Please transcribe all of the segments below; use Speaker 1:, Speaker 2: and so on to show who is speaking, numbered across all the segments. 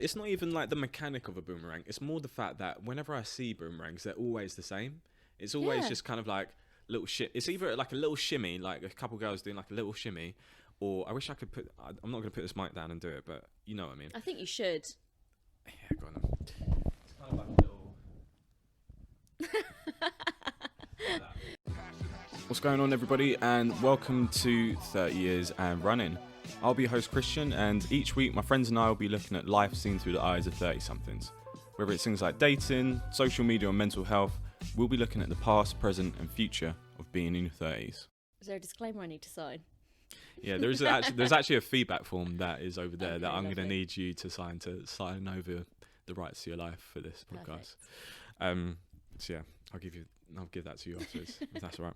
Speaker 1: It's not even like the mechanic of a boomerang. It's more the fact that whenever I see boomerangs, they're always the same. It's always just kind of like little shit. It's either like a little shimmy, like a couple girls doing like a little shimmy, or I wish I could put. I'm not going to put this mic down and do it, but you know what I mean.
Speaker 2: I think you should.
Speaker 1: Yeah, go on then. It's kind of like a little. Like that. What's going on, everybody, and welcome to 30 Years and Running. I'll be your host, Christian, and each week my friends and I will be looking at life seen through the eyes of 30-somethings. Whether it's things like dating, social media, or mental health, we'll be looking at the past, present, and future of being in your 30s.
Speaker 2: Is there a disclaimer I need to sign?
Speaker 1: Yeah, there's actually a feedback form that is over there
Speaker 2: Okay,
Speaker 1: that I'm going to
Speaker 2: lovely.
Speaker 1: need you to sign over the rights to your life for this podcast.
Speaker 2: Perfect.
Speaker 1: So yeah, I'll give that to you afterwards if that's all right.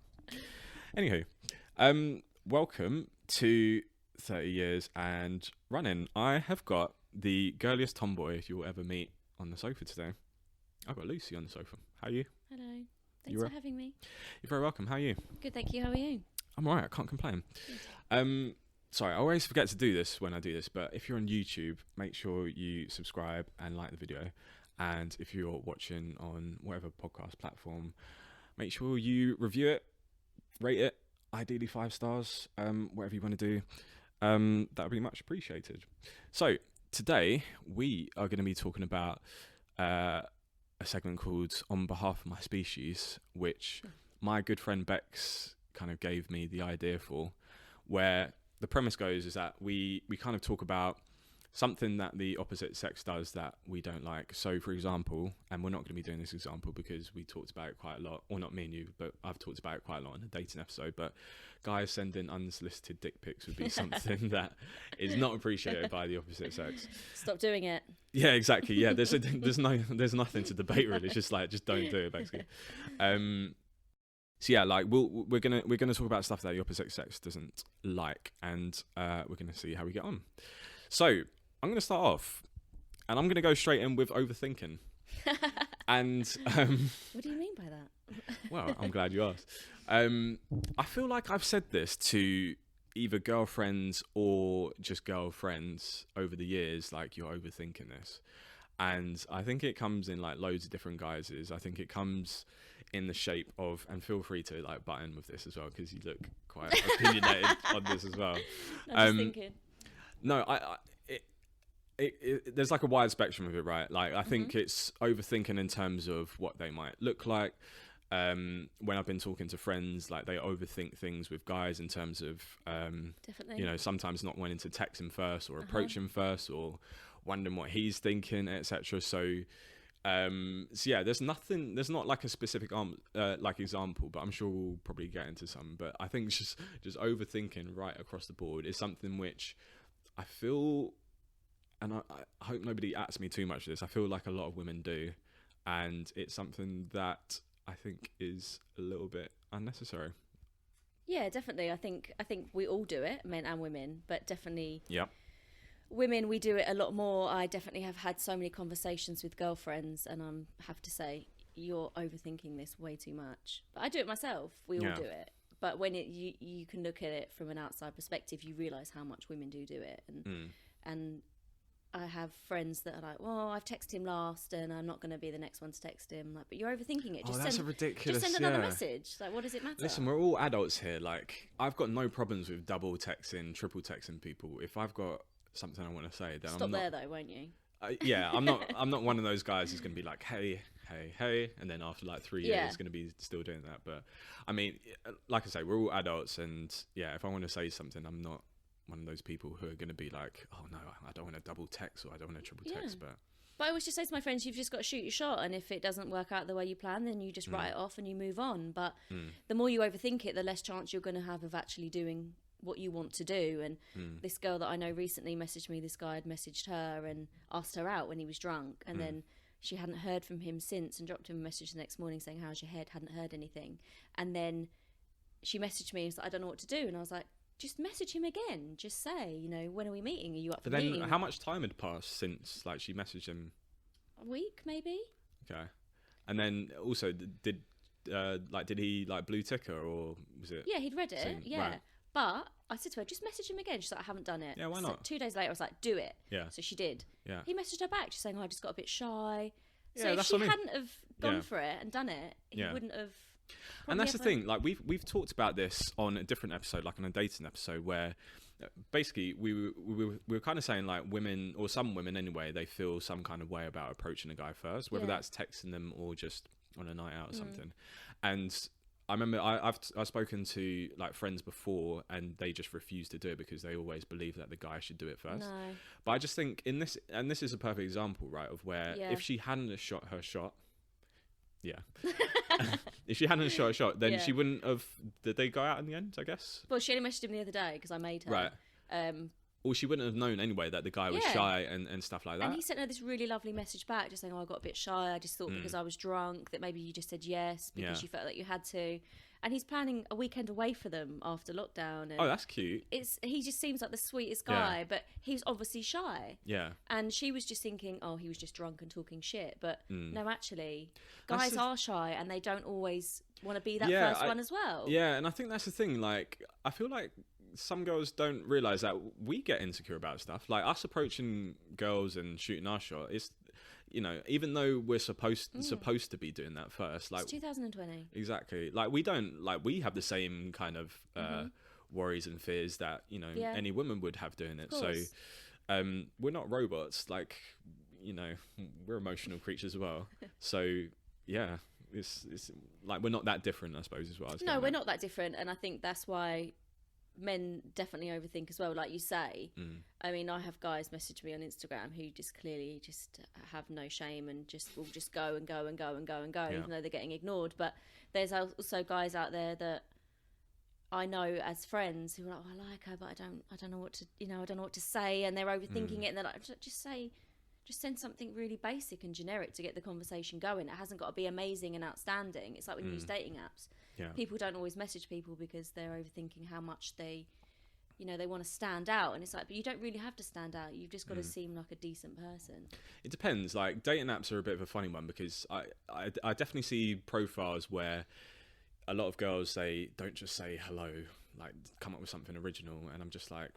Speaker 1: Anywho, welcome to 30 Years and Running. I have got the girliest tomboy you'll ever meet on the sofa today. I've got Lucy on the sofa. How are you?
Speaker 2: Hello. Thanks for having me.
Speaker 1: You're very welcome. How are you?
Speaker 2: Good, thank you. How are you?
Speaker 1: I'm alright. I can't complain. Sorry, I always forget to do this when I do this, but if you're on YouTube, make sure you subscribe and like the video. And if you're watching on whatever podcast platform, make sure you review it, rate it, ideally 5 stars, whatever you want to do. That would be much appreciated. So today we are going to be talking about a segment called On Behalf of My Species, which my good friend Bex kind of gave me the idea for, where the premise goes is that we kind of talk about something that the opposite sex does that we don't like. So for example, and we're not going to be doing this example because we talked about it quite a lot, or not me and you, but I've talked about it quite a lot in a dating episode, but guys sending unsolicited dick pics would be something that is not appreciated by the opposite sex.
Speaker 2: Stop doing it.
Speaker 1: Yeah, exactly. Yeah, there's nothing to debate really. It's just like, just don't do it basically. So yeah, like we're gonna talk about stuff that the opposite sex doesn't like, and we're gonna see how we get on. So I'm gonna start off, and I'm gonna go straight in with overthinking. And
Speaker 2: What do you mean by that?
Speaker 1: well, I'm glad you asked. I feel like I've said this to either girlfriends or just girlfriends over the years, like, you're overthinking this. And I think it comes in like loads of different guises. I think it comes in the shape of, and feel free to like butt in with this as well, because you look quite opinionated on this as well.
Speaker 2: I'm just thinking.
Speaker 1: No, there's like a wide spectrum of it, right? Like, I think it's overthinking in terms of what they might look like. When I've been talking to friends, like, they overthink things with guys in terms of,
Speaker 2: Definitely.
Speaker 1: you know, sometimes not wanting to text him first or approach him first, or wondering what he's thinking, etc. So yeah, there's not like a specific like example, but I'm sure we'll probably get into some. But I think just overthinking right across the board is something which I feel, and I hope nobody asks me too much of this, I feel like a lot of women do, and it's something that I think is a little bit unnecessary.
Speaker 2: Yeah, definitely. I think we all do it, men and women, but definitely.
Speaker 1: Yep.
Speaker 2: Women, we do it a lot more. I definitely have had so many conversations with girlfriends, and I have to say, you're overthinking this way too much. But I do it myself. We all do it. But when you can look at it from an outside perspective, you realise how much women do it. And I have friends that are like, well, I've texted him last, and I'm not going to be the next one to text him. Like, but you're overthinking it.
Speaker 1: That's ridiculous.
Speaker 2: Just send another message. Like, what does it matter?
Speaker 1: Listen, we're all adults here. Like, I've got no problems with double texting, triple texting people. If I've got something I want to say, then
Speaker 2: Stop
Speaker 1: I'm not,
Speaker 2: there though, won't you?
Speaker 1: Yeah, I'm not one of those guys who's going to be like, hey, and then after like 3 years going to be still doing that. But I mean, like I say, we're all adults, and yeah, if I want to say something, I'm not one of those people who are going to be like, oh no, I don't want to double text, or I don't want to triple text. But
Speaker 2: I always just say to my friends, you've just got to shoot your shot, and if it doesn't work out the way you plan, then you just write it off and you move on. But the more you overthink it, the less chance you're going to have of actually doing what you want to do. And this girl that I know recently messaged me. This guy had messaged her and asked her out when he was drunk, and then she hadn't heard from him since, and dropped him a message the next morning saying, how's your head? Hadn't heard anything. And then she messaged me and was like, I don't know what to do. And I was like, just message him again. Just say, you know, when are we meeting? Are you up for meeting?
Speaker 1: How much time had passed since like she messaged him?
Speaker 2: A week maybe.
Speaker 1: Okay. And then also did he like blue tick her, or was it?
Speaker 2: Yeah, he'd read it. Yeah.
Speaker 1: Right.
Speaker 2: But I said to her, just message him again. She's like, I haven't done it.
Speaker 1: Yeah, why
Speaker 2: So
Speaker 1: not?
Speaker 2: 2 days later, I was like, do it.
Speaker 1: Yeah.
Speaker 2: So she did.
Speaker 1: Yeah.
Speaker 2: He messaged her back, just saying, I just got a bit shy. So
Speaker 1: Yeah,
Speaker 2: if
Speaker 1: that's
Speaker 2: she
Speaker 1: what I mean.
Speaker 2: hadn't have gone
Speaker 1: Yeah.
Speaker 2: for it and done it, he
Speaker 1: Yeah.
Speaker 2: wouldn't have.
Speaker 1: And that's the
Speaker 2: probably
Speaker 1: thing. Like we've talked about this on a different episode, like on a dating episode, where basically we were kind of saying like women, or some women anyway, they feel some kind of way about approaching a guy first, whether
Speaker 2: Yeah.
Speaker 1: that's texting them or just on a night out or something. And I remember I've spoken to like friends before, and they just refuse to do it because they always believe that the guy should do it first.
Speaker 2: No.
Speaker 1: But I just think in this, and this is a perfect example, right, of where
Speaker 2: Yeah.
Speaker 1: if she hadn't have shot her shot, yeah, if she hadn't have shot a shot, then
Speaker 2: Yeah.
Speaker 1: she wouldn't have. Did they go out in the end? I guess.
Speaker 2: Well, she only messaged him the other day because I made her.
Speaker 1: Right. Or she wouldn't have known anyway that the guy was
Speaker 2: Yeah.
Speaker 1: shy and stuff like that.
Speaker 2: And he sent her this really lovely message back, just saying, "Oh, I got a bit shy. I just thought because I was drunk that maybe you just said yes because
Speaker 1: Yeah.
Speaker 2: you felt that you had to." And he's planning a weekend away for them after lockdown. And
Speaker 1: Oh, that's cute.
Speaker 2: he just seems like the sweetest
Speaker 1: Yeah.
Speaker 2: guy, but he's obviously shy.
Speaker 1: Yeah.
Speaker 2: And she was just thinking, oh, he was just drunk and talking shit. But no, actually,
Speaker 1: That's
Speaker 2: guys
Speaker 1: the-
Speaker 2: are shy and they don't always want to be that
Speaker 1: Yeah,
Speaker 2: first one as well.
Speaker 1: Yeah, and I think that's the thing. Like, I feel like some girls don't realize that we get insecure about stuff. Like us approaching girls and shooting our shot is, you know, even though we're supposed to be doing that first, like
Speaker 2: It's 2020.
Speaker 1: exactly, like we don't, like we have the same kind of worries and fears that, you know,
Speaker 2: Yeah.
Speaker 1: any woman would have doing it.
Speaker 2: Of
Speaker 1: So
Speaker 2: course.
Speaker 1: we're not robots. Like, you know, we're emotional creatures as well. So yeah, it's like we're not that different, I suppose, as well.
Speaker 2: No, we're not that different. And I think that's why men definitely overthink as well, like you say. I mean, I have guys message me on Instagram who just clearly just have no shame and just will just go and go and go and go and go,
Speaker 1: Yeah.
Speaker 2: even though they're getting ignored. But there's also guys out there that I know as friends who are like, oh, I like her, but I don't know what to, I don't know what to say, and they're overthinking it, and they're like, just send something really basic and generic to get the conversation going. It hasn't got to be amazing and outstanding. It's like when you use dating apps.
Speaker 1: Yeah.
Speaker 2: People don't always message people because they're overthinking how much they want to stand out. And it's like, but you don't really have to stand out. You've just got to seem like a decent person.
Speaker 1: It depends. Like dating apps are a bit of a funny one because I definitely see profiles where a lot of girls say, don't just say hello, like come up with something original. And I'm just like,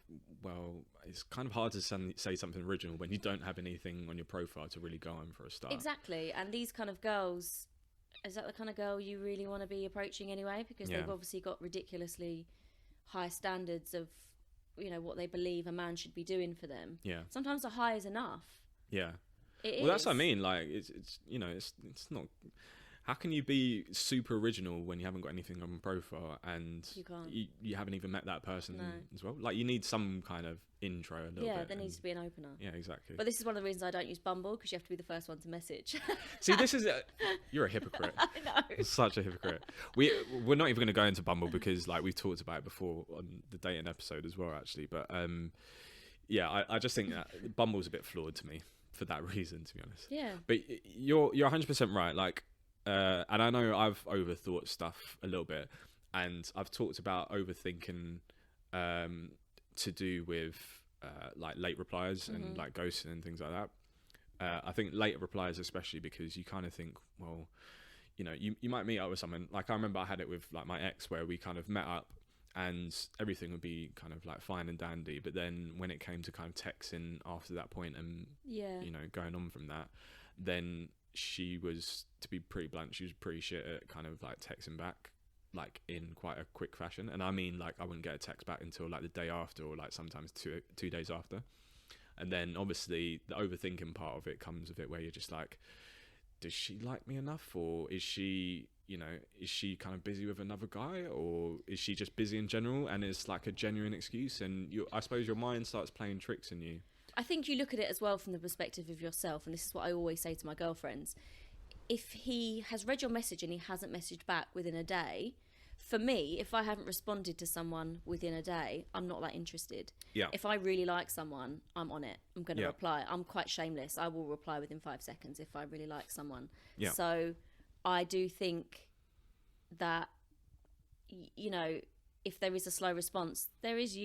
Speaker 1: well, it's kind of hard to say something original when you don't have anything on your profile to really go on for a start.
Speaker 2: Exactly. And these kind of girls, is that the kind of girl you really want to be approaching anyway? Because
Speaker 1: Yeah.
Speaker 2: they've obviously got ridiculously high standards of, what they believe a man should be doing for them.
Speaker 1: Yeah.
Speaker 2: Sometimes a high is enough.
Speaker 1: Yeah.
Speaker 2: It
Speaker 1: Well, that's
Speaker 2: is.
Speaker 1: what I mean. Like, it's it's not. How can you be super original when you haven't got anything on profile and
Speaker 2: You can't.
Speaker 1: you haven't even met that person
Speaker 2: No.
Speaker 1: as well? Like, you need some kind of intro a little
Speaker 2: Yeah,
Speaker 1: bit.
Speaker 2: there needs to be an opener.
Speaker 1: Yeah, exactly.
Speaker 2: But this is one of the reasons I don't use Bumble, because you have to be the first one to message.
Speaker 1: See, this is you're a hypocrite.
Speaker 2: I know.
Speaker 1: Such a hypocrite. We're not even going to go into Bumble because like we've talked about it before on the dating episode as well, actually. But yeah, I just think that Bumble's a bit flawed to me for that reason, to be honest.
Speaker 2: Yeah.
Speaker 1: But you're 100% right. Like, and I know I've overthought stuff a little bit, and I've talked about overthinking to do with like late replies and like ghosting and things like that. I think late replies especially because you kind of think, well, you might meet up with someone. Like I remember I had it with like my ex where we kind of met up and everything would be kind of like fine and dandy, but then when it came to kind of texting after that point and
Speaker 2: Yeah.
Speaker 1: going on from that, then she was, to be pretty blunt, she was pretty shit at kind of like texting back like in quite a quick fashion. And I mean, like I wouldn't get a text back until like the day after, or like sometimes two days after. And then obviously the overthinking part of it comes with it, where you're just like, does she like me enough, or is she kind of busy with another guy, or is she just busy in general and it's like a genuine excuse? And I suppose your mind starts playing tricks on you.
Speaker 2: I think you look at it as well from the perspective of yourself, and this is what I always say to my girlfriends. If he has read your message and he hasn't messaged back within a day, for me, if I haven't responded to someone within a day, I'm not that interested.
Speaker 1: Yeah.
Speaker 2: If I really like someone, I'm on it. I'm going to
Speaker 1: Yeah.
Speaker 2: reply. I'm quite shameless. I will reply within 5 seconds if I really like someone.
Speaker 1: Yeah.
Speaker 2: So I do think that, if there is a slow response, there is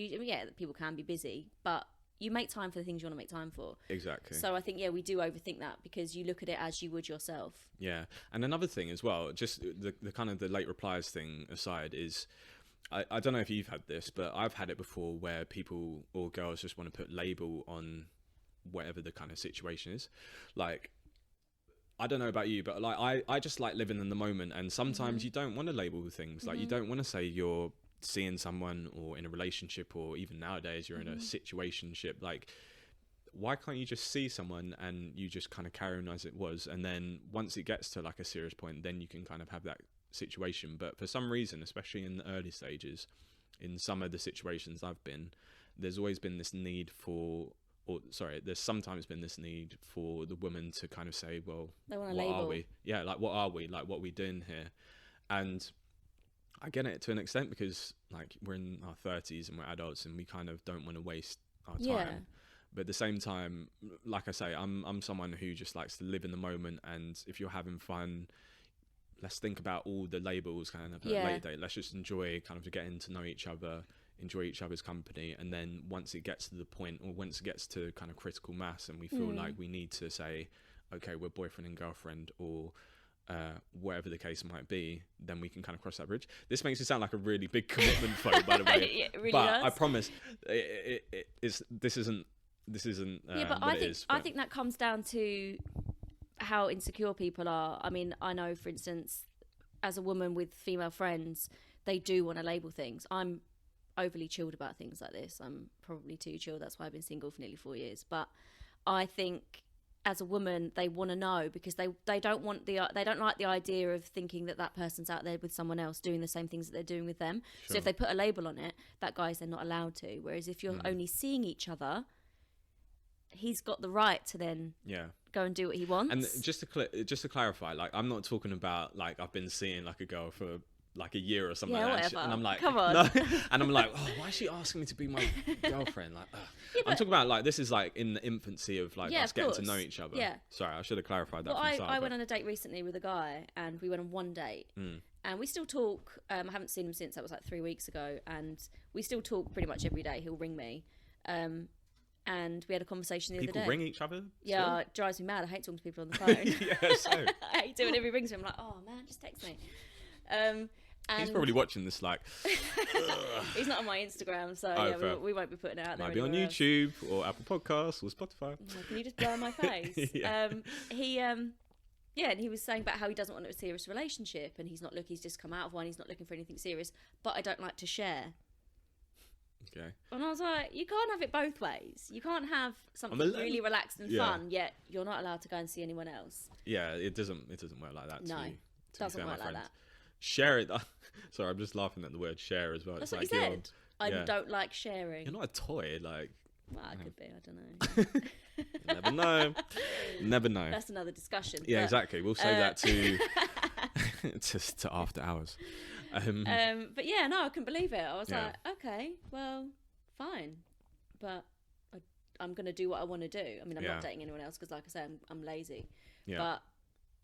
Speaker 2: people can be busy, but you make time for the things you want to make time for.
Speaker 1: Exactly.
Speaker 2: So I think, we do overthink that because you look at it as you would yourself.
Speaker 1: Yeah. And another thing as well, just the kind of the late replies thing aside, is I don't know if you've had this, but I've had it before where people or girls just want to put label on whatever the kind of situation is. Like, I don't know about you, but like I just like living in the moment, and sometimes you don't want to label things. Like, you don't want to say you're seeing someone or in a relationship, or even nowadays you're in a situationship. Like, why can't you just see someone and you just kind of carry on as it was, and then once it gets to like a serious point, then you can kind of have that situation. But for some reason, especially in the early stages, in some of the situations I've been, there's always been this need for, there's sometimes been this need for the woman to kind of say, well, what are we? Yeah, like, what are we? Like, what are we doing here? And I get it to an extent, because like we're in our 30s and we're adults and we kind of don't want to waste our time. But at the same time, like I say, I'm someone who just likes to live in the moment, and if you're having fun, let's think about all the labels kind of at a later date. Let's just enjoy kind of getting to know each other, enjoy each other's company, and then once it gets to the point, or once it gets to kind of critical mass and we feel like we need to say, okay, we're boyfriend and girlfriend, or whatever the case might be, then we can kind of cross that bridge. This makes it sound like a really big commitment for you, by the way.
Speaker 2: It really
Speaker 1: but
Speaker 2: does.
Speaker 1: I promise this isn't
Speaker 2: but I think that comes down to how insecure people are. I mean, I know, for instance, as a woman with female friends, they do want to label things. I'm overly chilled about things like this. I'm probably too chilled. That's why I've been single for nearly 4 years. But I think as a woman, they want to know, because they don't want they don't like the idea of thinking that person's out there with someone else doing the same things that they're doing with them.
Speaker 1: Sure.
Speaker 2: So if they put a label on it, that guy's then not allowed to. Whereas if you're only seeing each other, he's got the right to then go and do what he wants.
Speaker 1: And just to clarify, like, I'm not talking about like I've been seeing like a girl for like a year or something like that, and I'm like,
Speaker 2: come on,
Speaker 1: no. And I'm like, oh, why is she asking me to be my girlfriend? Like, I'm talking about like, this is like in the infancy of like us getting to know each other. Sorry, I should have clarified that.
Speaker 2: Well, I went on a date recently with a guy, and we went on one date, and we still talk. I haven't seen him since. That was like 3 weeks ago, and we still talk pretty much every day. He'll ring me. And we had a conversation the other day.
Speaker 1: People ring each other?
Speaker 2: Yeah, it drives me mad. I hate talking to people on the phone.
Speaker 1: Yeah, so.
Speaker 2: I hate it whenever he rings me. I'm like, oh man, just text me. And
Speaker 1: he's probably watching this like...
Speaker 2: He's not on my Instagram, so we won't be putting it out there.
Speaker 1: Might be on YouTube or Apple Podcasts or Spotify.
Speaker 2: Well, can you just blur my face? And he was saying about how he doesn't want a serious relationship, and he's just come out of one, he's not looking for anything serious, but I don't like to share.
Speaker 1: Okay.
Speaker 2: And I was like, you can't have it both ways. You can't have something really relaxed and fun, yet you're not allowed to go and see anyone else.
Speaker 1: Yeah, it doesn't work like that.
Speaker 2: No, it doesn't work like that.
Speaker 1: Share it. Sorry, I'm just laughing at the word share as well.
Speaker 2: That's what you said. I don't like sharing.
Speaker 1: You're not a toy, like.
Speaker 2: Well, I could be. I don't know.
Speaker 1: Never know. Never know.
Speaker 2: That's another discussion.
Speaker 1: Yeah, exactly. We'll save that to to after hours.
Speaker 2: But yeah, no, I couldn't believe it. I was like, okay, well, fine, but I'm going to do what I want to do. I mean, I'm not dating anyone else because, like I said, I'm lazy. Yeah.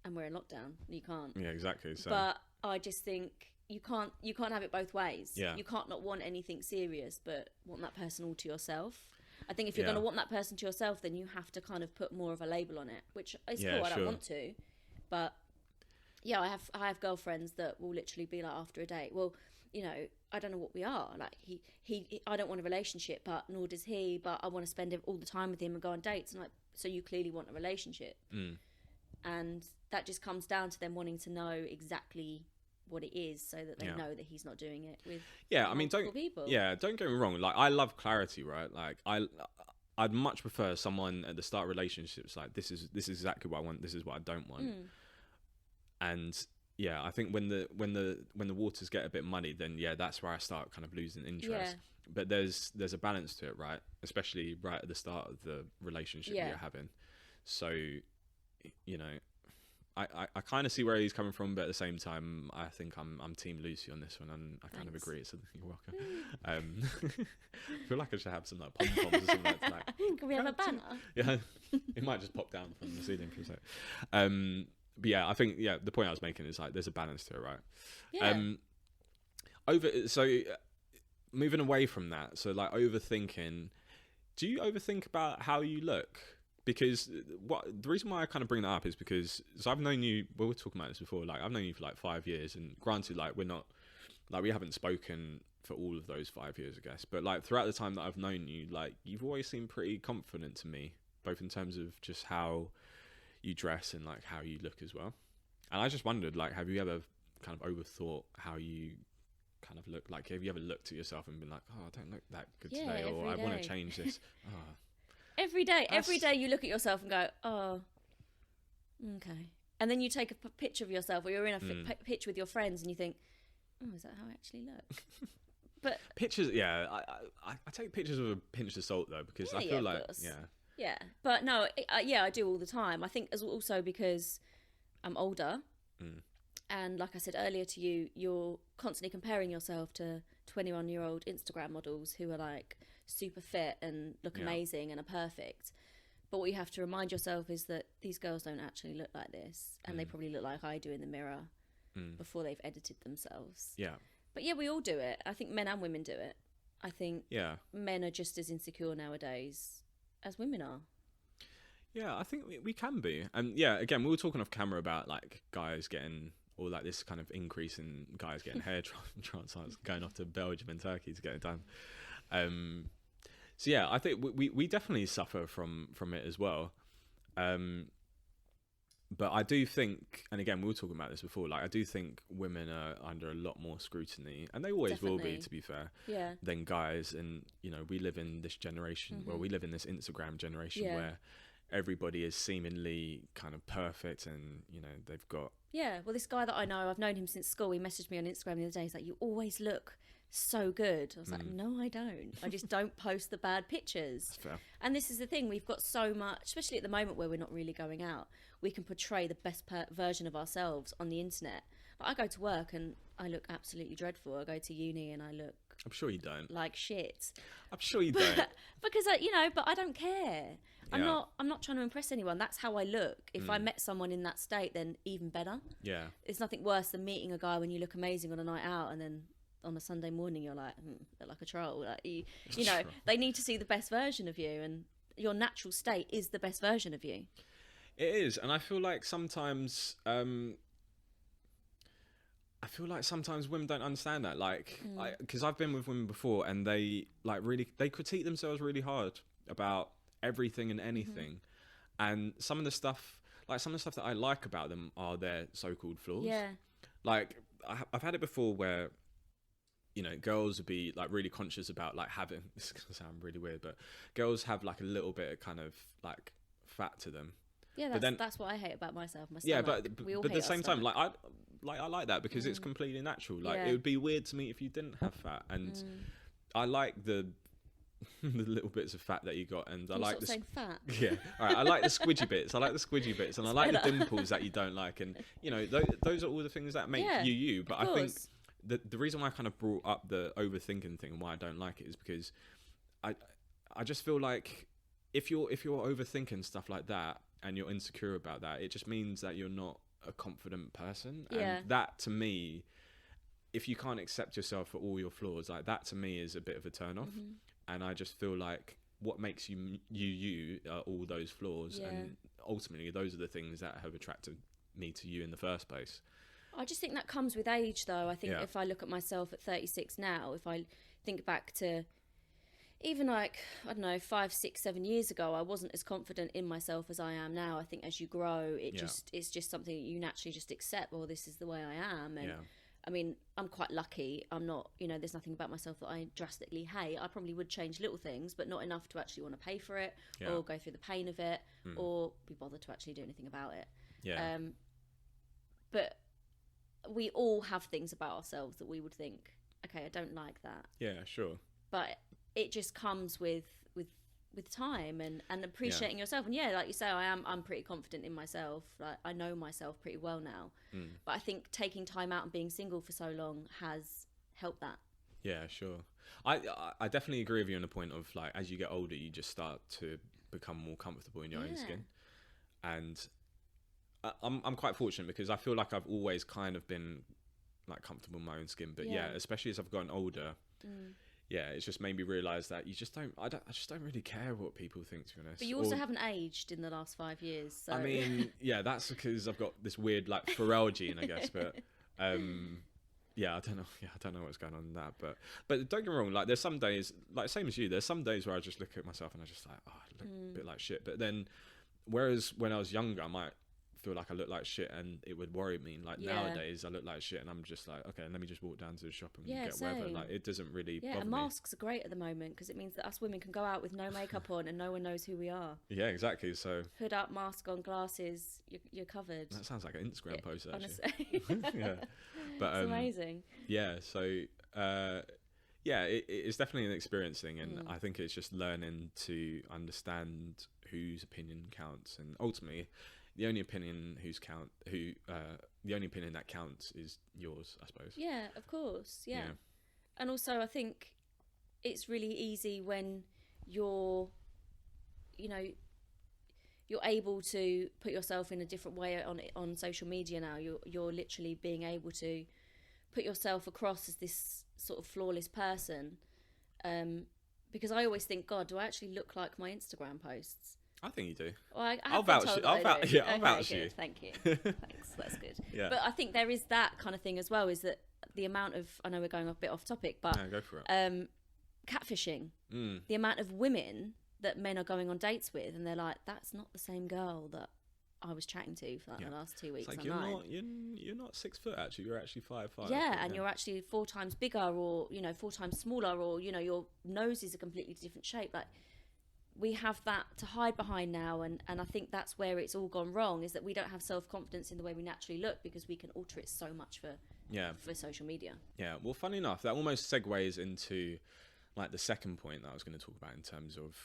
Speaker 2: And we're in lockdown. You can't.
Speaker 1: Yeah, exactly. So.
Speaker 2: But I just think you can't have it both ways.
Speaker 1: Yeah.
Speaker 2: You can't not want anything serious, but want that person all to yourself. I think if you're going to want that person to yourself, then you have to kind of put more of a label on it, which is cool. I don't want to, but. Yeah, I have girlfriends that will literally be like, after a date, well, you know, I don't know what we are. Like, he I don't want a relationship, but nor does he, but I want to spend all the time with him and go on dates. And like, so you clearly want a relationship. And that just comes down to them wanting to know exactly what it is, so that they know that he's not doing it with people.
Speaker 1: Don't get me wrong. Like, I love clarity, right? Like, I'd much prefer someone at the start of relationships like, this is exactly what I want, this is what I don't want. And yeah, I think when the waters get a bit muddy, then that's where I start kind of losing interest. But there's a balance to it, right? Especially right at the start of the relationship you're having. So, you know, I kind of see where he's coming from, but at the same time, I think I'm Team Lucy on this one, and I kind of agree. So you're welcome. I feel like I should have some like pom poms or something like that.
Speaker 2: Can we have a banner?
Speaker 1: Yeah, it might just pop down from the ceiling for a sec. But yeah, I think the point I was making is like there's a balance to it, right?
Speaker 2: Yeah.
Speaker 1: Moving away from that, so like overthinking. Do you overthink about how you look? Because the reason why I kind of bring that up is because I've known you. We were talking about this before. Like, I've known you for like 5 years, and granted, like we haven't spoken for all of those 5 years, I guess. But like throughout the time that I've known you, like you've always seemed pretty confident to me, both in terms of just how you dress and like how you look as well. And I just wondered, like, have you ever kind of overthought how you kind of look? Like, have you ever looked at yourself and been like, oh, I don't look that good today, or I want to change this? Oh.
Speaker 2: Every day you look at yourself and go, oh, okay. And then you take a picture of yourself, or you're in a picture with your friends, and you think, oh, is that how I actually look? But
Speaker 1: pictures, yeah, I take pictures with a pinch of salt though, because I feel like,
Speaker 2: yeah. But no, I do all the time. I think as also because I'm older, and like I said earlier to you, you're constantly comparing yourself to 21-year-old Instagram models who are like super fit and look amazing and are perfect. But what you have to remind yourself is that these girls don't actually look like this, and they probably look like I do in the mirror before they've edited themselves. Yeah. But yeah, we all do it. I think men and women do it. I think men are just as insecure nowadays as women are. Yeah,
Speaker 1: I think we can be. And yeah, again, we were talking off camera about like guys getting, or like this kind of increase in guys getting hair transplants, going off to Belgium and Turkey to get it done. So yeah, I think we definitely suffer from it as well. But I do think, and again, we were talking about this before, like I do think women are under a lot more scrutiny, and they always will be, to be fair, than guys. And, you know, we live in this generation, well, we live in this Instagram generation where everybody is seemingly kind of perfect, and, you know, they've got...
Speaker 2: Yeah, well, this guy that I know, I've known him since school, he messaged me on Instagram the other day, he's like, you always look so good. I was like, no, I don't. I just don't post the bad pictures.
Speaker 1: That's fair.
Speaker 2: And this is the thing, we've got so much, especially at the moment where we're not really going out, we can portray the best version of ourselves on the internet. Like, I go to work and I look absolutely dreadful. I go to uni and I look...
Speaker 1: I'm sure you don't.
Speaker 2: Like shit.
Speaker 1: I'm sure you don't.
Speaker 2: Because, but I don't care. I'm not trying to impress anyone. That's how I look. If I met someone in that state, then even better. Yeah. It's nothing worse than meeting a guy when you look amazing on a night out and then on a Sunday morning you're like, look like a troll. Like, you know, they need to see the best version of you, and your natural state is the best version of you.
Speaker 1: It is, and I feel like sometimes women don't understand that, like, because I've been with women before, and they critique themselves really hard about everything and anything, and some of the stuff that I like about them are their so-called flaws. Yeah, like I've had it before where, you know, girls would be like really conscious about like having, this is gonna sound really weird, but girls have like a little bit of kind of like fat to them.
Speaker 2: Yeah, that's what I hate about myself.
Speaker 1: Yeah, but at the same time, I like that because it's completely natural. Like it would be weird to me if you didn't have fat, and I like the little bits of fat that you got, and I like the
Speaker 2: saying fat.
Speaker 1: Yeah, all right. I like the squidgy bits. I like the squidgy bits, and I like the dimples that you don't like, and you know those are all the things that make you. But I think the reason why I kind of brought up the overthinking thing and why I don't like it is because I just feel like if you're overthinking stuff like that and you're insecure about that, it just means that you're not a confident person. And that, to me, if you can't accept yourself for all your flaws, like that to me is a bit of a turn off. And I just feel like what makes you are all those flaws, and ultimately those are the things that have attracted me to you in the first place.
Speaker 2: I just think that comes with age, though. I think if I look at myself at 36 now, if I think back to even like, I don't know, 5, 6, 7 years ago, I wasn't as confident in myself as I am now. I think as you grow, it's just something that you naturally just accept, well, this is the way I am. And I mean, I'm quite lucky. I'm not, there's nothing about myself that I drastically hate. I probably would change little things, but not enough to actually want to pay for it or go through the pain of it or be bothered to actually do anything about it. Yeah. But we all have things about ourselves that we would think, okay, I don't like that.
Speaker 1: Yeah, sure.
Speaker 2: But it just comes with time and appreciating yourself. And like you say, I'm pretty confident in myself. Like, I know myself pretty well now. But I think taking time out and being single for so long has helped that. Yeah, sure.
Speaker 1: I definitely agree with you on the point of, like, as you get older, you just start to become more comfortable in your own skin. And I'm quite fortunate because I feel like I've always kind of been like comfortable in my own skin. But especially as I've gotten older, it's just made me realise that I just don't really care what people think, to be honest.
Speaker 2: But you also haven't aged in the last 5 years. So.
Speaker 1: I mean, that's because I've got this weird like Pharrell gene, I guess. But yeah, I don't know. Yeah, I don't know what's going on in that, but don't get me wrong. Like, there's some days, like same as you. There's some days where I just look at myself and I just like, oh, I look a bit like shit. But then, whereas when I was younger, I might feel like I look like shit and it would worry me. Like nowadays, I look like shit and I'm just like, okay, let me just walk down to the shop and get whatever. Like, it doesn't really bother
Speaker 2: and
Speaker 1: me.
Speaker 2: masks are great at the moment because it means that us women can go out with no makeup on and no one knows who we are.
Speaker 1: Yeah, exactly. So
Speaker 2: hood up, mask on, glasses, you're covered.
Speaker 1: That sounds like an Instagram post, actually.
Speaker 2: Honestly.
Speaker 1: Yeah, but
Speaker 2: it's amazing.
Speaker 1: Yeah, so yeah, it's definitely an experience thing, and I think it's just learning to understand whose opinion counts, and ultimately the only opinion the only opinion that counts is yours, I suppose.
Speaker 2: Yeah, of course. Yeah. And also I think it's really easy when you're able to put yourself in a different way on social media now. You're literally being able to put yourself across as this sort of flawless person, because I always think, God, do I actually look like my Instagram posts?
Speaker 1: I think you do.
Speaker 2: Well,
Speaker 1: I'll vouch you. I'll vouch you.
Speaker 2: Thank you. Thanks. That's good.
Speaker 1: Yeah.
Speaker 2: But I think there is that kind of thing as well. Is that the amount of, I know we're going a bit off topic, but
Speaker 1: no, go for it.
Speaker 2: Catfishing. The amount of women that men are going on dates with, and they're like, that's not the same girl that I was chatting to for the last 2 weeks.
Speaker 1: It's like you're not 6 foot actually. You're actually 5'5".
Speaker 2: Yeah, and you're actually 4 times bigger, or 4 times smaller, or your nose is a completely different shape. Like, we have that to hide behind now, and I think that's where it's all gone wrong, is that we don't have self-confidence in the way we naturally look because we can alter it so much for social media. Yeah,
Speaker 1: well, funny enough, that almost segues into like the second point that I was going to talk about in terms of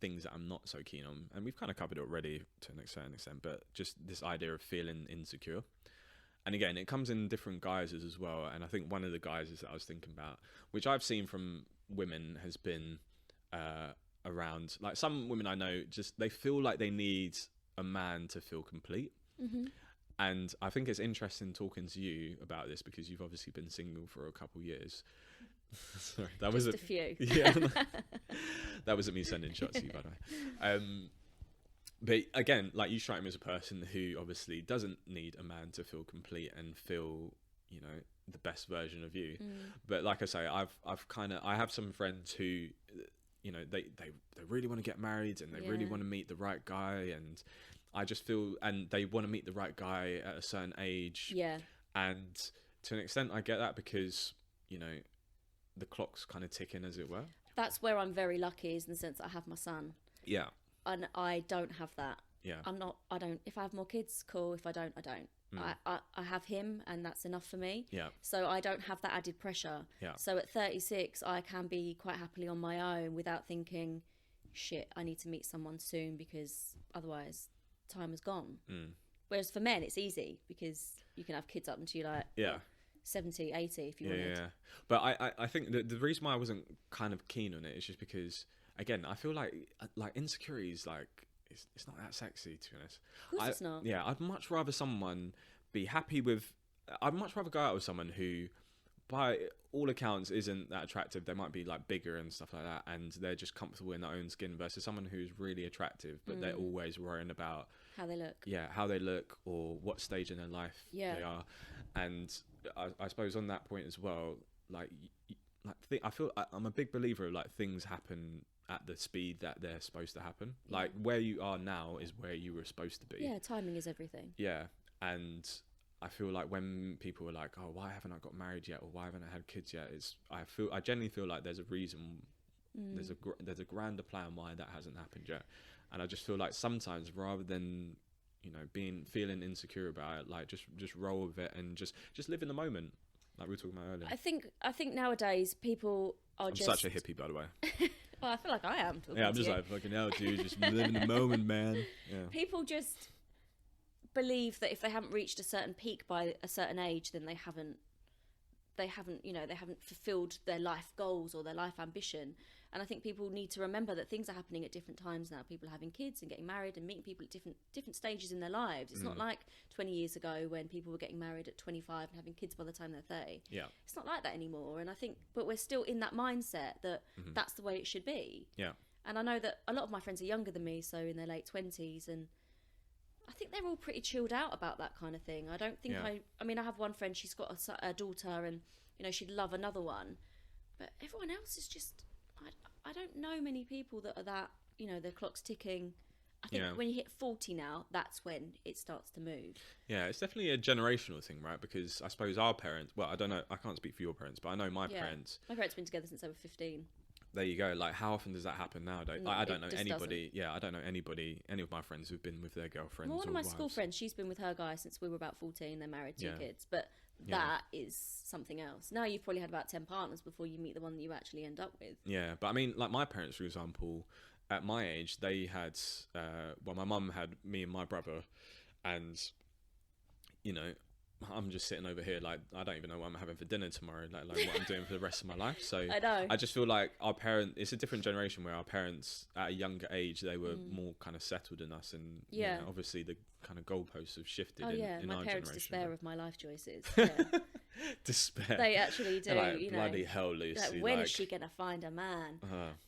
Speaker 1: things that I'm not so keen on, and we've kind of covered it already to a certain extent, but just this idea of feeling insecure. And again, it comes in different guises as well, and I think one of the guises that I was thinking about, which I've seen from women, has been around, like, some women I know, just they feel like they need a man to feel complete. And I think it's interesting talking to you about this because you've obviously been single for a couple years. Sorry, that was
Speaker 2: a few.
Speaker 1: Yeah, that wasn't me sending shots to you, by the way. But again, like, you strike me as a person who obviously doesn't need a man to feel complete and feel, the best version of you. But like I say, I have some friends who, they really want to get married and they really want to meet the right guy, and I just feel, and they want to meet the right guy at a certain age.
Speaker 2: Yeah.
Speaker 1: And to an extent, I get that because, the clock's kind of ticking, as it were. That's
Speaker 2: where I'm very lucky, is in the sense that I have my son.
Speaker 1: Yeah.
Speaker 2: And I don't have that.
Speaker 1: Yeah.
Speaker 2: If I have more kids, cool. If I don't, I don't. I have him, and that's enough for me.
Speaker 1: Yeah.
Speaker 2: So I don't have that added pressure.
Speaker 1: Yeah.
Speaker 2: So at 36, I can be quite happily on my own without thinking, shit, I need to meet someone soon because otherwise time is gone. Whereas for men, it's easy because you can have kids up until you're like 70, 80 if you wanted.
Speaker 1: Yeah. But I think the reason why I wasn't kind of keen on it is just because, again, I feel like Insecurity is like, it's not that sexy, to be honest.
Speaker 2: Of course it's not.
Speaker 1: Yeah, I'd much rather someone be happy with... I'd much rather go out with someone who, by all accounts, isn't that attractive. They might be like bigger and stuff like that, and they're just comfortable in their own skin, versus someone who's really attractive, but they're always worrying about...
Speaker 2: how they look.
Speaker 1: Yeah, how they look, or what stage in their life they are. And I suppose on that point as well, I feel I'm a big believer of, like, things happen at the speed that they're supposed to happen. Like, where you are now is where you were supposed to be.
Speaker 2: Yeah, timing is everything.
Speaker 1: Yeah, and I feel like when people are like, oh, why haven't I got married yet, or why haven't I had kids yet, I genuinely feel like there's a reason, there's a grander plan why that hasn't happened yet. And I just feel like sometimes, rather than feeling insecure about it, like, just roll with it and just live in the moment, like we were talking about earlier.
Speaker 2: I think nowadays people are
Speaker 1: I'm such a hippie, by the way.
Speaker 2: Well, I feel like I am.
Speaker 1: Yeah, I'm just like, fucking hell, dude, just live in the moment, man. Yeah.
Speaker 2: People just believe that if they haven't reached a certain peak by a certain age, then they haven't fulfilled their life goals or their life ambition. And I think people need to remember that things are happening at different times now. People are having kids and getting married and meeting people at different stages in their lives. It's not like 20 years ago when people were getting married at 25 and having kids by the time they're 30.
Speaker 1: Yeah.
Speaker 2: It's not like that anymore. And I think, but we're still in that mindset that that's the way it should be.
Speaker 1: Yeah.
Speaker 2: And I know that a lot of my friends are younger than me, so in their late 20s, and I think they're all pretty chilled out about that kind of thing. I don't think I mean, I have one friend, she's got a daughter, and, you know, she'd love another one. But everyone else is just, I don't know many people that are that, you know, their clock's ticking. I think when you hit 40 now, that's when it starts to move.
Speaker 1: Yeah, it's definitely a generational thing, right? Because I suppose our parents, well, I don't know, I can't speak for your parents, but I know my parents.
Speaker 2: My parents have been together since they were 15.
Speaker 1: There you go. Like, how often does that happen nowadays? I don't know anybody.
Speaker 2: Doesn't.
Speaker 1: Yeah, I don't know anybody, any of my friends who've been with their girlfriends.
Speaker 2: Well, one of my
Speaker 1: wives.
Speaker 2: school friends, she's been with her guy since we were about 14. They're married, 2 kids. But that is something else. Now you've probably had about 10 partners before you meet the one that you actually end up with. Yeah,
Speaker 1: but I mean, like my parents, for example, at my age, they had, well, my mum had me and my brother, and, you know, I'm just sitting over here, like, I don't even know what I'm having for dinner tomorrow, like what I'm doing for the rest of my life. So
Speaker 2: I know.
Speaker 1: I just feel like our parents, it's a different generation where our parents, at a younger age, they were more kind of settled than us, and you know, obviously the kind of goalposts have shifted in our generation.
Speaker 2: My parents despair of my life choices. Yeah.
Speaker 1: Despair.
Speaker 2: They actually do.
Speaker 1: Like,
Speaker 2: you
Speaker 1: bloody
Speaker 2: know,
Speaker 1: hell, Lucy.
Speaker 2: Like, when is she gonna find a man?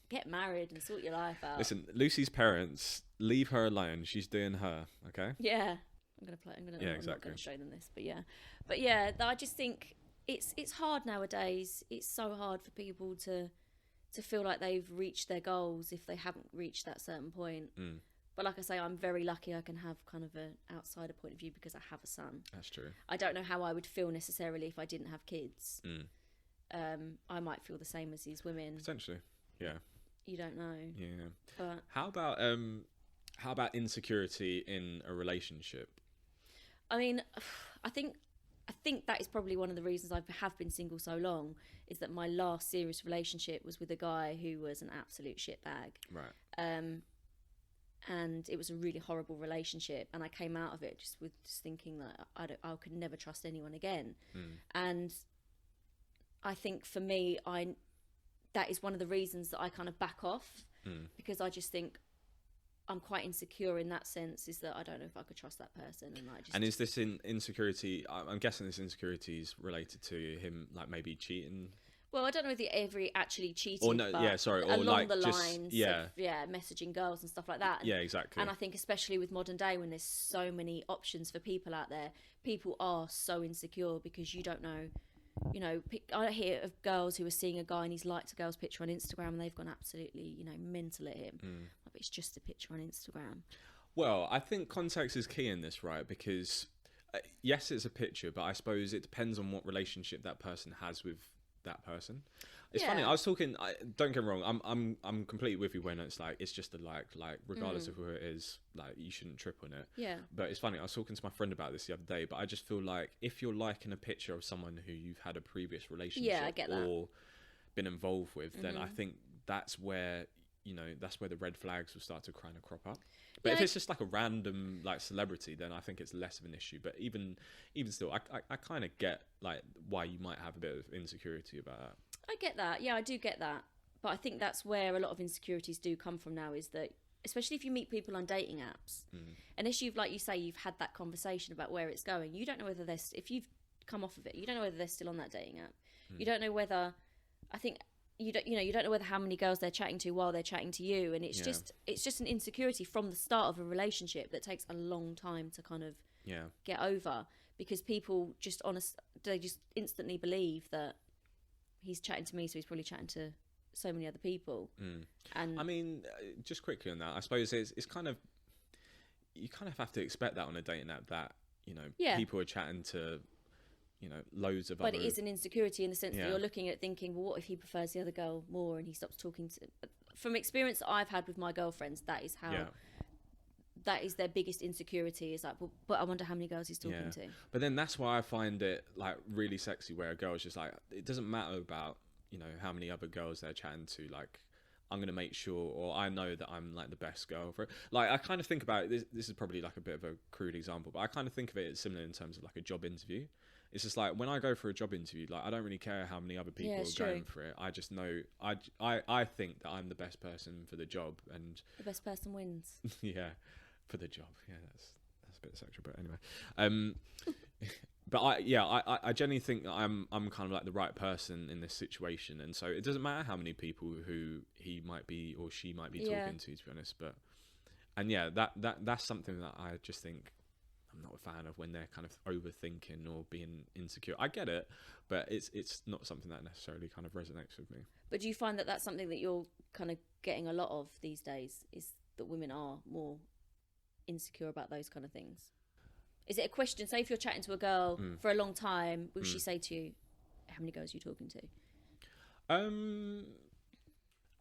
Speaker 2: Get married and sort your life out.
Speaker 1: Listen, Lucy's parents, leave her alone. She's doing her. Okay.
Speaker 2: Yeah, I'm not gonna show them this, but yeah. I just think it's hard nowadays. It's so hard for people to feel like they've reached their goals if they haven't reached that certain point. But like I say, I'm very lucky I can have kind of an outsider point of view because I have a son.
Speaker 1: That's true.
Speaker 2: I don't know how I would feel necessarily if I didn't have kids. I might feel the same as these women.
Speaker 1: Potentially, yeah.
Speaker 2: You don't know.
Speaker 1: Yeah.
Speaker 2: But
Speaker 1: how about insecurity in a relationship?
Speaker 2: I mean, I think that is probably one of the reasons I have been single so long, is that my last serious relationship was with a guy who was an absolute shitbag.
Speaker 1: Right.
Speaker 2: And it was a really horrible relationship, and I came out of it just thinking that I could never trust anyone again. And I think for me, that is one of the reasons that I kind of back off, because I just think I'm quite insecure in that sense, is that I don't know if I could trust that person. And
Speaker 1: is this insecurity, I'm guessing this insecurity is related to him, like maybe cheating?
Speaker 2: Well, I don't know if he ever actually cheated,
Speaker 1: or no, or
Speaker 2: along
Speaker 1: like
Speaker 2: the
Speaker 1: just,
Speaker 2: lines of messaging girls and stuff like that. And,
Speaker 1: exactly.
Speaker 2: And I think especially with modern day, when there's so many options for people out there, people are so insecure because you don't know. You know, I hear of girls who are seeing a guy and he's liked a girl's picture on Instagram and they've gone absolutely, you know, mental at him. But it's just a picture on Instagram.
Speaker 1: Well, I think context is key in this, right? Because yes, it's a picture, but I suppose it depends on what relationship that person has with that person. It's funny. I was talking. Don't get me wrong. I'm completely with you when it's like it's just a like regardless of who it is, like you shouldn't trip on it.
Speaker 2: Yeah.
Speaker 1: But it's funny. I was talking to my friend about this the other day. But I just feel like if you're liking a picture of someone who you've had a previous relationship or been involved with, then I think that's where the red flags will start to kind of crop up. But if it's just like a random like celebrity, then I think it's less of an issue. But even still, I kind of get like why you might have a bit of insecurity about that.
Speaker 2: I get that. Yeah, I do get that. But I think that's where a lot of insecurities do come from now, is that especially if you meet people on dating apps, unless you've, like you say, you've had that conversation about where it's going, you don't know whether if you've come off of it, you don't know whether they're still on that dating app. You don't know whether, I think, you don't know whether how many girls they're chatting to while they're chatting to you, and it's just an insecurity from the start of a relationship that takes a long time to kind of get over, because people they just instantly believe that he's chatting to me, so he's probably chatting to so many other people. And
Speaker 1: I mean, just quickly on that, I suppose it's kind of, you kind of have to expect that on a dating app, that people are chatting to loads of
Speaker 2: but
Speaker 1: other...
Speaker 2: it is an insecurity in the sense that you're looking at thinking, well, what if he prefers the other girl more and he stops talking to... From experience that I've had with my girlfriends, that is how that is their biggest insecurity, is like, well, but I wonder how many girls he's talking to.
Speaker 1: But then that's why I find it like really sexy, where a girl's just like, it doesn't matter about how many other girls they're chatting to, like I'm gonna make sure, or I know that I'm like the best girl for it. Like I kind of think about it, this is probably like a bit of a crude example, but I kind of think of it as similar in terms of like a job interview. It's just like when I go for a job interview, like I don't really care how many other people are going for it. I just know I think that I'm the best person for the job, and
Speaker 2: the best person wins.
Speaker 1: For the job. That's a bit sexual, but anyway. But I genuinely think that I'm kind of like the right person in this situation, and so it doesn't matter how many people who he might be or she might be talking to be honest. But And that's something that I just think I'm not a fan of, when they're kind of overthinking or being insecure. I get it, but it's not something that necessarily kind of resonates with me.
Speaker 2: But do you find that that's something that you're kind of getting a lot of these days, is that women are more insecure about those kind of things? Is it a question, say if you're chatting to a girl for a long time, will she say to you, how many girls are you talking to?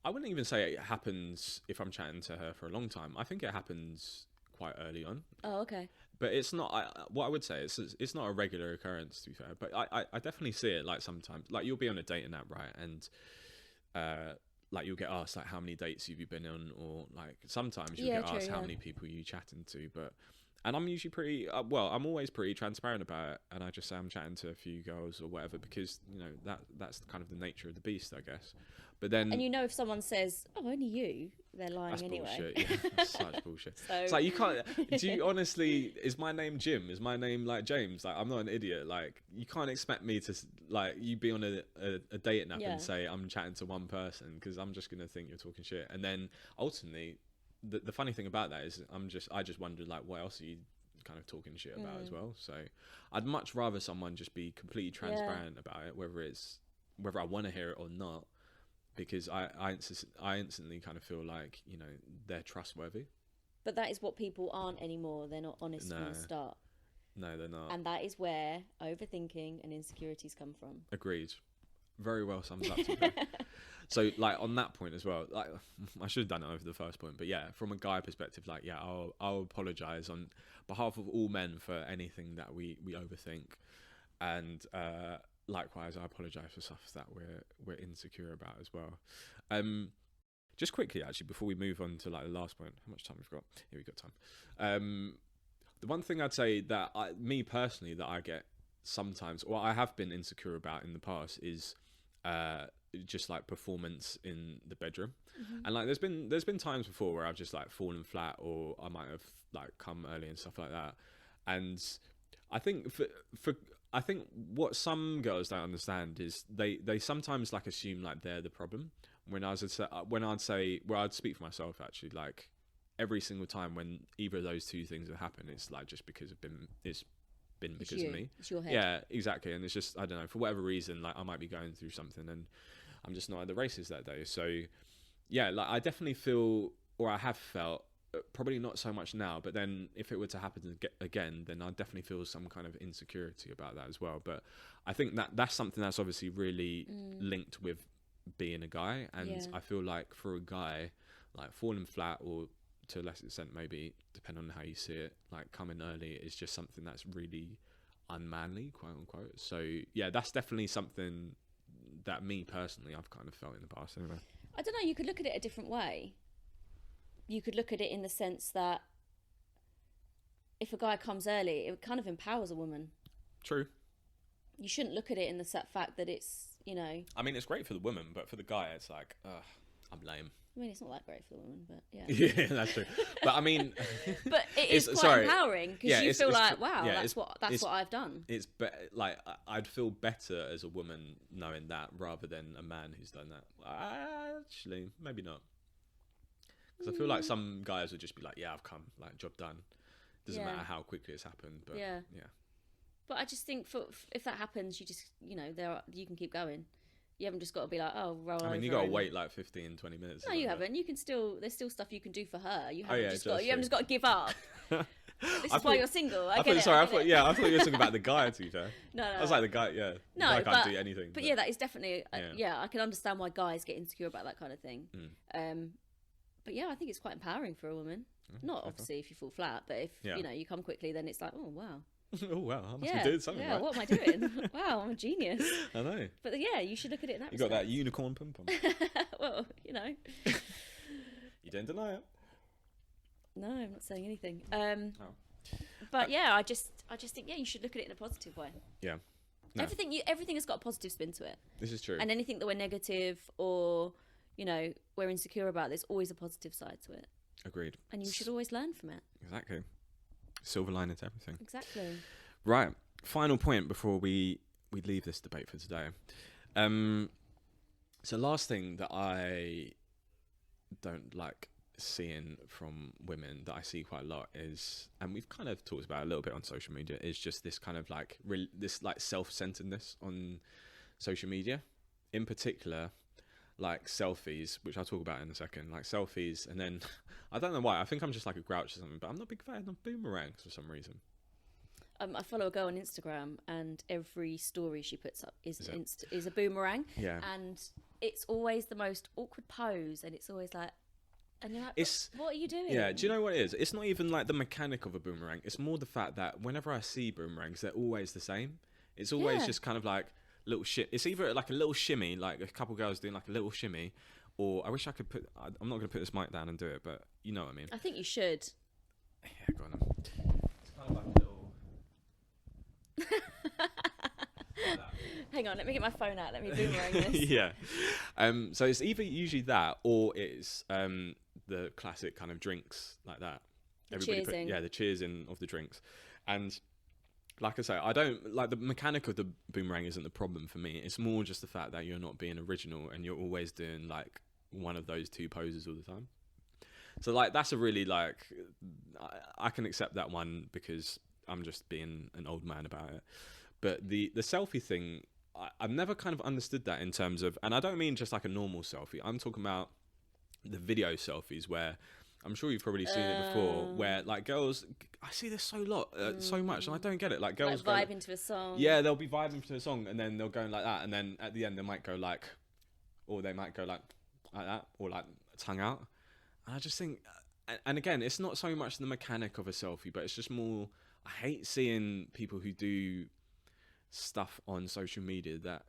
Speaker 1: I wouldn't even say it happens if I'm chatting to her for a long time. I think it happens quite early on.
Speaker 2: Oh, okay.
Speaker 1: But it's not, what I would say is it's not a regular occurrence, to be fair. But I definitely see it, like, sometimes. Like, you'll be on a dating app, right? And like, you'll get asked, like, how many dates have you been on? Or, like, sometimes you'll get asked how many people you chatting to. And I'm usually pretty, I'm always pretty transparent about it. And I just say I'm chatting to a few girls or whatever, because, you know, that's kind of the nature of the beast, I guess. But then,
Speaker 2: and you know, if someone says, "Oh, only you," they're lying
Speaker 1: that's
Speaker 2: anyway.
Speaker 1: Bullshit. Yeah, that's such bullshit.
Speaker 2: So...
Speaker 1: It's like, you can't. Do you honestly? Is my name Jim? Is my name like James? Like, I'm not an idiot. Like, you can't expect me to, like, you be on a dating app and say I'm chatting to one person, because I'm just gonna think you're talking shit. And then ultimately, the funny thing about that is I just wondered, like, what else are you kind of talking shit about as well? So I'd much rather someone just be completely transparent about it, whether I want to hear it or not. Because I instantly kind of feel like, you know, they're trustworthy.
Speaker 2: But that is what people aren't anymore. They're not honest from the start.
Speaker 1: No, they're not.
Speaker 2: And that is where overthinking and insecurities come from.
Speaker 1: Agreed. Very well summed up. To so, like, on that point as well, like, I should have done it over the first point, but yeah, from a guy perspective, like, yeah, I'll apologise on behalf of all men for anything that we overthink, and likewise, I apologise for stuff that we're insecure about as well. Just quickly, actually, before we move on to, like, the last point, how much time we've got? Here, we've got time. The one thing I'd say that me personally, that I get sometimes, or I have been insecure about in the past, is just, like, performance in the bedroom. And, like, there's been times before where I've just, like, fallen flat, or I might have, like, come early and stuff like that. And I think I think what some girls don't understand is they sometimes, like, assume, like, they're the problem. I'd speak for myself, actually, like, every single time when either of those two things have happened, it's, like, just because of me. It's your head. Yeah, exactly. And it's just, I don't know, for whatever reason, like, I might be going through something and I'm just not at the races that day. So yeah, like, I definitely feel, or I have felt, probably not so much now, but then if it were to happen again, then I definitely feel some kind of insecurity about that as well. But I think that's something that's obviously really linked with being a guy, and I feel like for a guy, like, falling flat, or to a less extent maybe, depending on how you see it, like, coming early, is just something that's really unmanly, quote unquote. So yeah, that's definitely something that me personally, I've kind of felt in the past anyway.
Speaker 2: I don't know, you could look at it a different way. You could look at it in the sense that if a guy comes early, it kind of empowers a woman.
Speaker 1: True.
Speaker 2: You shouldn't look at it in the fact that it's, you know...
Speaker 1: I mean, it's great for the woman, but for the guy, it's like, I'm lame.
Speaker 2: I mean, it's not that great for the woman, but yeah.
Speaker 1: Yeah, that's true. But I mean...
Speaker 2: but it is quite empowering, because you feel like, wow, that's what I've done.
Speaker 1: It's like, I'd feel better as a woman knowing that, rather than a man who's done that. Actually, maybe not. Because I feel like some guys would just be like, yeah, I've come, like, job done. Doesn't matter how quickly it's happened, but yeah.
Speaker 2: But I just think if that happens, you just, you know, you can keep going. You haven't just got to be like, oh, roll over.
Speaker 1: I mean, you got to wait like 15, 20 minutes.
Speaker 2: No, you haven't. You can there's still stuff you can do for her. You haven't just got to give up. This is why you're single. I thought you were talking about the guy, to be fair. No. I was like, the guy, yeah. No, the guy can't do anything. But yeah, that is definitely, I can understand why guys get insecure about that kind of thing. But yeah, I think it's quite empowering for a woman. Not obviously if you fall flat, but if you know, you come quickly, then it's like, oh wow.
Speaker 1: Oh wow, I must be doing something.
Speaker 2: Yeah,
Speaker 1: right?
Speaker 2: What am I doing? Wow, I'm a genius.
Speaker 1: I know.
Speaker 2: But yeah, you should look at it in that.
Speaker 1: You got that unicorn pum pum.
Speaker 2: Well, you know.
Speaker 1: You don't deny it.
Speaker 2: No, I'm not saying anything. But yeah, I just think you should look at it in a positive way.
Speaker 1: Yeah. No.
Speaker 2: Everything has got a positive spin to it.
Speaker 1: This is true.
Speaker 2: And anything that we're negative or, you know, we're insecure about, there's always a positive side to it.
Speaker 1: Agreed.
Speaker 2: And you should always learn from it.
Speaker 1: Exactly. Silver lining to everything.
Speaker 2: Exactly.
Speaker 1: Right. Final point before we leave this debate for today. So last thing that I don't like seeing from women that I see quite a lot is, and we've kind of talked about it a little bit on social media, is just this kind of like this like self-centeredness on social media, in particular like selfies, which I'll talk about in a second, like selfies. And then I don't know why, I think I'm just like a grouch or something, but I'm not a big fan of boomerangs for some reason.
Speaker 2: I follow a girl on Instagram, and every story she puts up is a boomerang.
Speaker 1: Yeah.
Speaker 2: And it's always the most awkward pose, and it's always like, and you're like, what are you doing?
Speaker 1: Yeah, do you know what it is? It's not even like the mechanic of a boomerang. It's more the fact that whenever I see boomerangs, they're always the same. It's always just kind of like little shit. It's either like a little shimmy, like a couple girls doing like a little shimmy, or I wish I could put. I'm not going to put this mic down and do it, but you know what I mean.
Speaker 2: I think you should.
Speaker 1: Yeah, go on. It's kind of like a little.
Speaker 2: Hang on, let me get my phone out. Let me boomerang this.
Speaker 1: Yeah. So it's either usually that, or it's the classic kind of drinks like that.
Speaker 2: The cheersing.
Speaker 1: The cheersing of the drinks. And like I say, I don't like the mechanic of the boomerang isn't the problem for me. It's more just the fact that you're not being original and you're always doing like one of those two poses all the time. So like that's a really like I can accept that one because I'm just being an old man about it. But the selfie thing, I've never kind of understood that in terms of, and I don't mean just like a normal selfie. I'm talking about the video selfies where I'm sure you've probably seen it before, where like girls, I see this so much, and I don't get it. Like girls
Speaker 2: like vibing to a song.
Speaker 1: Yeah, they'll be vibing to a song, and then they'll go like that, and then at the end they might go like, or they might go like that, or like tongue out. And I just think, and again, it's not so much the mechanic of a selfie, but it's just more. I hate seeing people who do stuff on social media that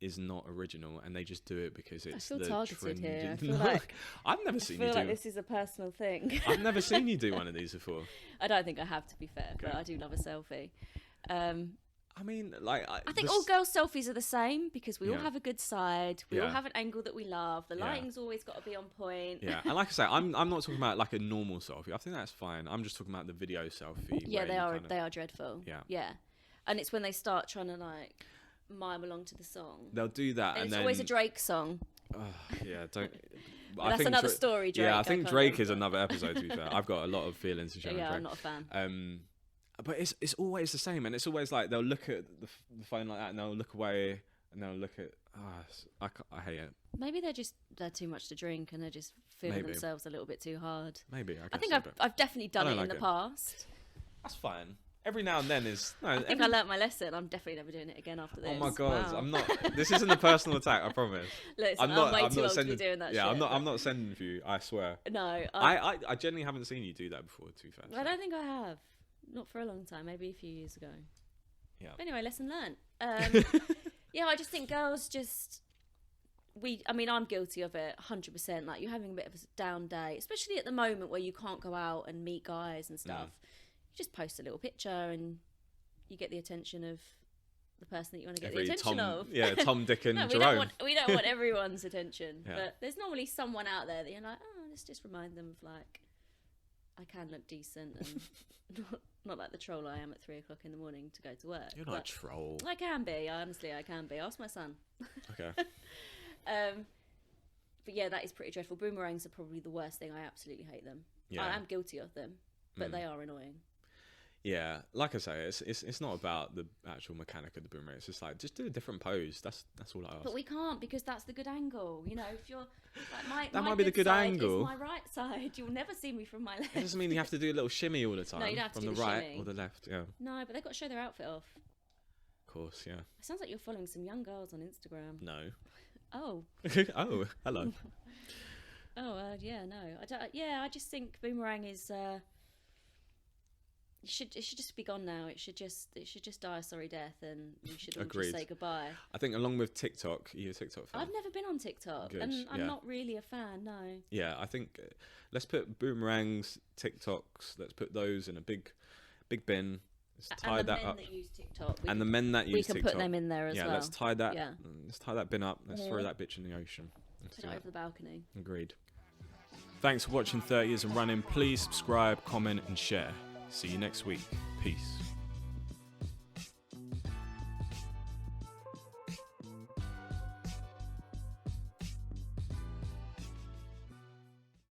Speaker 1: is not original, and they just do it because it's the
Speaker 2: targeted
Speaker 1: trend.
Speaker 2: here. I feel like
Speaker 1: I've never seen you do.
Speaker 2: I feel like this is a personal thing.
Speaker 1: I've never seen you do one of these before.
Speaker 2: I don't think I have, to be fair, but I do love a selfie.
Speaker 1: I mean, like, I
Speaker 2: think all girls' selfies are the same because we all have a good side. We all have an angle that we love. The lighting's always got to be on point.
Speaker 1: Yeah, and like I say, I'm not talking about like a normal selfie. I think that's fine. I'm just talking about the video selfie.
Speaker 2: Yeah, they are dreadful. Yeah, and it's when they start trying to like mime along to the song.
Speaker 1: They'll do that, and
Speaker 2: it's always a Drake song.
Speaker 1: Yeah, don't.
Speaker 2: Well, that's another story, Drake.
Speaker 1: Yeah, I think Drake is another episode. To be fair, I've got a lot of feelings to share.
Speaker 2: Yeah,
Speaker 1: Drake.
Speaker 2: I'm not a fan.
Speaker 1: But it's always the same, and it's always like they'll look at the phone like that, and they'll look away, and they'll look at. I hate it.
Speaker 2: Maybe they're too much to drink, and they're just feeling themselves a little bit too hard.
Speaker 1: Maybe
Speaker 2: I think I've definitely done it in the past.
Speaker 1: That's fine. Every now and then is. No,
Speaker 2: I think I learnt my lesson. I'm definitely never doing it again after this.
Speaker 1: Oh my god,
Speaker 2: wow.
Speaker 1: I'm not. This isn't a personal attack. I promise.
Speaker 2: Listen, I'm way too old to be doing that.
Speaker 1: Yeah,
Speaker 2: shit,
Speaker 1: I'm not sending for you. I swear.
Speaker 2: No,
Speaker 1: I genuinely haven't seen you do that before. To be fair,
Speaker 2: I don't think I have. Not for a long time. Maybe a few years ago.
Speaker 1: Yeah.
Speaker 2: But anyway, lesson learnt. Yeah, I just think girls just. I mean, I'm guilty of it, 100%. Like, you're having a bit of a down day, especially at the moment where you can't go out and meet guys and stuff. You just post a little picture and you get the attention of the person that you want to get the attention of.
Speaker 1: Yeah, Tom, Dick, and
Speaker 2: no,
Speaker 1: Jerome.
Speaker 2: We don't want everyone's attention. Yeah. But there's normally someone out there that you're like, oh, let's just remind them of, like, I can look decent and not like the troll I am at 3 o'clock in the morning to go to work.
Speaker 1: You're not a troll.
Speaker 2: I can be. Honestly, I can be. Ask my son.
Speaker 1: Okay.
Speaker 2: But yeah, that is pretty dreadful. Boomerangs are probably the worst thing. I absolutely hate them. Yeah. I am guilty of them, but they are annoying.
Speaker 1: Yeah, like I say, it's not about the actual mechanic of the boomerang. It's just like, just do a different pose. That's all I ask.
Speaker 2: But we can't, because that's the good angle. You know, if you're like
Speaker 1: that
Speaker 2: my
Speaker 1: might be the good
Speaker 2: side
Speaker 1: angle.
Speaker 2: Is my right side. You'll never see me from my left.
Speaker 1: It doesn't mean you have to do a little shimmy all the time.
Speaker 2: No, you don't have to
Speaker 1: from
Speaker 2: do
Speaker 1: the right
Speaker 2: shimmy.
Speaker 1: or the left. Yeah.
Speaker 2: No, but they've got to show their outfit off.
Speaker 1: Of course, yeah.
Speaker 2: It sounds like you're following some young girls on Instagram.
Speaker 1: No.
Speaker 2: Oh.
Speaker 1: Oh, hello.
Speaker 2: Yeah, no. I just think boomerang is. It should just be gone now. It should just die a sorry death, and you should all just say goodbye.
Speaker 1: I think along with TikTok, you're a TikTok fan.
Speaker 2: I've never been on TikTok, and I'm not really a fan. No.
Speaker 1: Yeah, I think let's put boomerangs, TikToks. Let's put those in a big bin. Let's tie that up.
Speaker 2: That use TikTok,
Speaker 1: and the men that use TikTok,
Speaker 2: we can put them in there as well.
Speaker 1: Yeah, let's tie that. Yeah. Let's tie that bin up. Let's throw that bitch in the ocean.
Speaker 2: Put it over the balcony.
Speaker 1: Agreed. Thanks for watching 30 Years of Running. Please subscribe, comment, and share. See you next week. Peace.